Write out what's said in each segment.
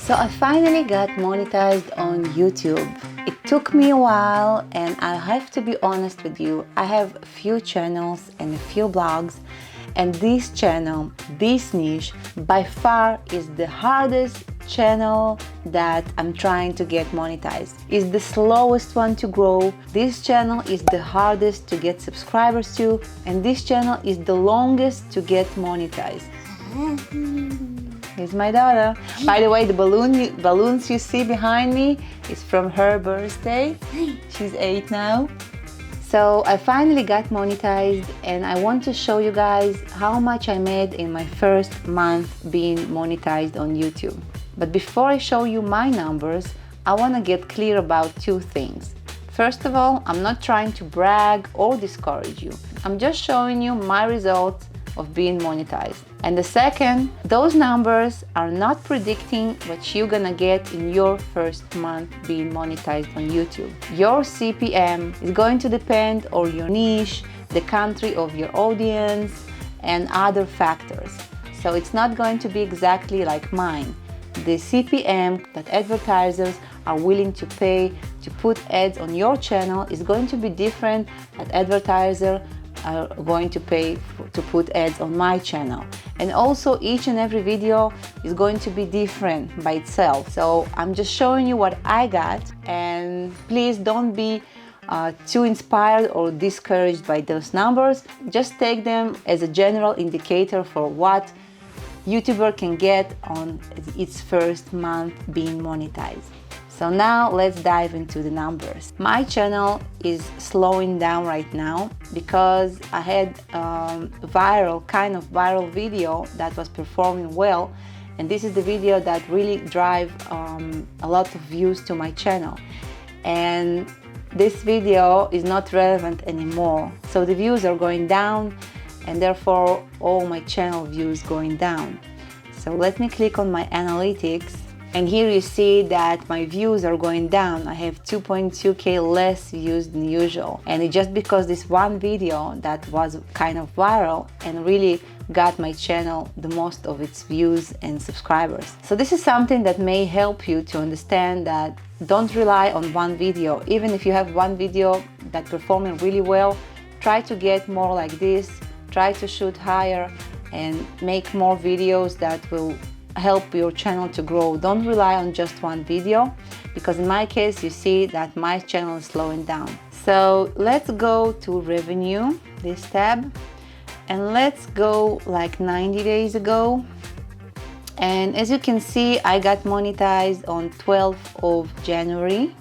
So I finally got monetized on YouTube. It took me a while, and I have to be honest with you, I have a few channels and a few blogs, and this channel, this niche, by far is the hardest channel that I'm trying to get monetized. It's the slowest one to grow. This channel is the hardest to get subscribers to, and this channel is the longest to get monetized. Here's my daughter. By the way, the balloons you see behind me is from her birthday. She's 8 now. So I finally got monetized, and I want to show you guys how much I made in my first month being monetized on YouTube. But before I show you my numbers, I want to get clear about two things. First of all, I'm not trying to brag or discourage you. I'm just showing you my results of being monetized. And the second, those numbers are not predicting what you're gonna get in your first month being monetized on YouTube. Your CPM is going to depend on your niche, the country of your audience, and other factors. So it's not going to be exactly like mine. The CPM that advertisers are willing to pay to put ads on your channel is going to be different that advertisers are going to pay to put ads on my channel. And also each and every video is going to be different by itself. So I'm just showing you what I got, and please don't be too inspired or discouraged by those numbers. Just take them as a general indicator for what YouTuber can get on its first month being monetized. So now let's dive into the numbers. My channel is slowing down right now because I had kind of viral video that was performing well, and this is the video that really drive a lot of views to my channel. And this video is not relevant anymore, so the views are going down, and therefore all my channel views going down. So let me click on my analytics. And here you see that my views are going down. I have 2.2k less views than usual. And it's just because this one video that was kind of viral and really got my channel the most of its views and subscribers. So this is something that may help you to understand that don't rely on one video. Even if you have one video that's performing really well, try to get more like this, try to shoot higher and make more videos that will help your channel to grow. Don't rely on just one video, because in my case you see that my channel is slowing down. So let's go to revenue, this tab, and let's go like 90 days ago. And as you can see, I got monetized on 12th of January,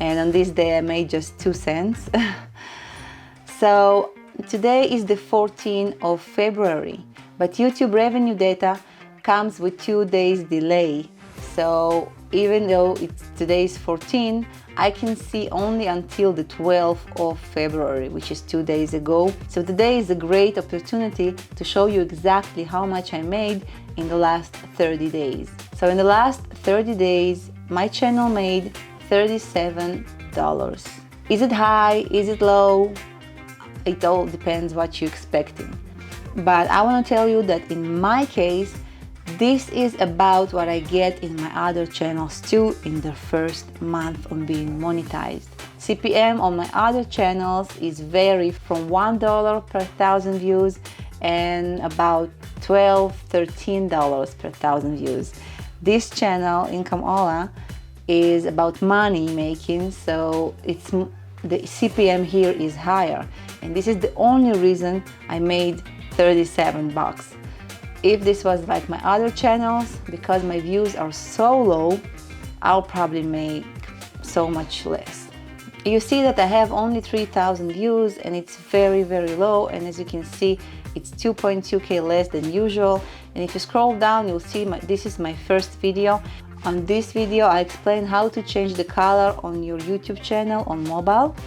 and on this day I made just 2 cents. So today is the 14th of February, but YouTube revenue data comes with 2 days delay. So even though today's 14, I can see only until the 12th of February, which is 2 days ago. So today is a great opportunity to show you exactly how much I made in the last 30 days. So in the last 30 days, my channel made $37. Is it high? Is it low? It all depends what you're expecting. But I want to tell you that in my case, this is about what I get in my other channels too in the first month on being monetized. CPM on my other channels is vary from $1 per 1,000 views and about $12, $13 per 1,000 views. This channel, Income Ola, is about money making, so the CPM here is higher, and this is the only reason I made $37. If this was like my other channels, because my views are so low, I'll probably make so much less. You see that I have only 3,000 views and it's very, very low, and as you can see, it's 2.2k less than usual. And if you scroll down, you'll see this is my first video. On this video, I explain how to change the color on your YouTube channel on mobile,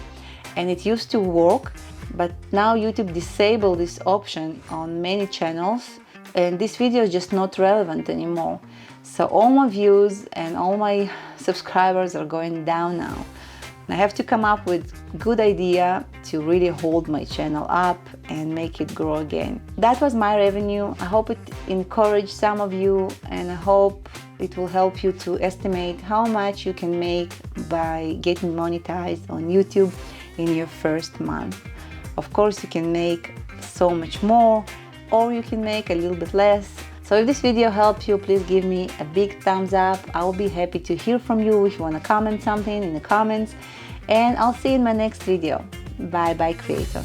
and it used to work, but now YouTube disabled this option on many channels, and this video is just not relevant anymore. So all my views and all my subscribers are going down now. I have to come up with good idea to really hold my channel up and make it grow again. That was my revenue. I hope it encouraged some of you, and I hope It will help you to estimate how much you can make by getting monetized on YouTube in your first month. Of course, you can make so much more, or you can make a little bit less. So if this video helped you, please give me a big thumbs up. I will be happy to hear from you if you want to comment something in the comments. And I'll see you in my next video. Bye bye, creator.